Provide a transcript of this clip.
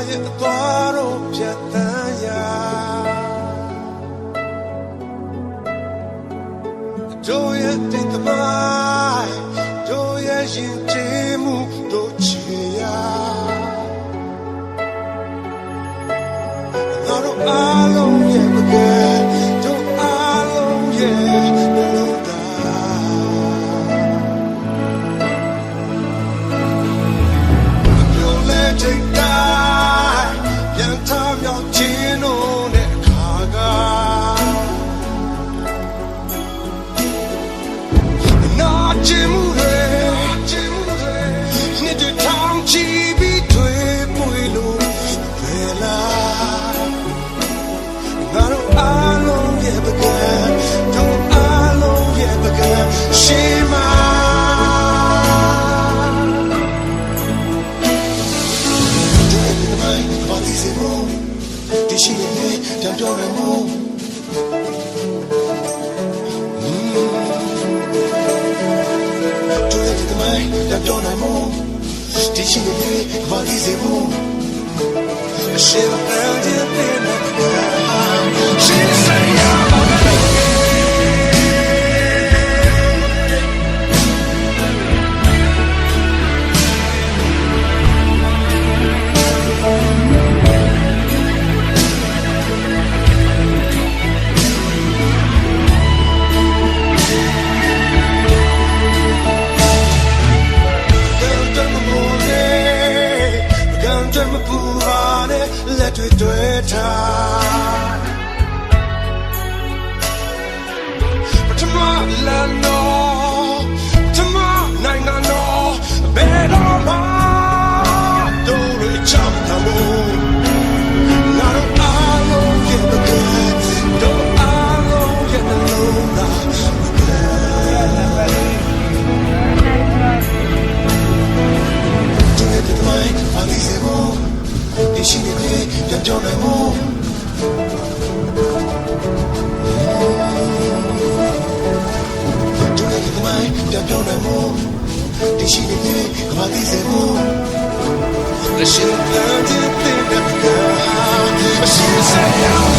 ရဲ့အသွားတော့ပြတ်တမ်းရာတို့ရဲ့တိတ်သမိုင်းတို့ရဲ့ရင်ကျေးမှုတို့ချေရာငါတို့အားလုံးရဲ့ပကံတို့အားလုံးရဲ့လုံးသားပြောလဲချိတ်တိုင်းပြန်ထားမြောက်ခြင်းတို့နဲ့ခါကနာကျင်မှုတွေနှစ်တွေထောင်ချီပြီးတွေးပွေလို့ပဲလားငါတို့အားလုံးရဲ့ပကံတို့အားလုံးရဲ့ပကံရှိမှဒီရှိနေတယ်ကြောက်ရမို့တို့ရဲ့ဒီမိုင်းကြောက်ရမို့ဒီရှိနေတယ်ဘာလို့စေမို့အရှိန်တန်တဲ့တဲ့ရှိစေရလက်တွေတွေ့ထားပထမလမ်းတော်ပထမနိုင်ငံတော်ဘယ်တော့မှတို့ရချမ်းသာလို့ငါတို့အားလုံးရဲ့ပကံတို့အားလုံးရဲ့နှလုံးသားပကံတို့ရဲ့ဒီမိုင်းအလီစေမို့ဒီရှိနေတယ်ကြောက်ရမို့တို့ရဲ့ဒီမိုင်းကြောက်ရမို့ဒီရှိနေတယ်ဘာလို့စေမို့လက်ရှိတန်တဲ့တဲ့ကမရှိစေရ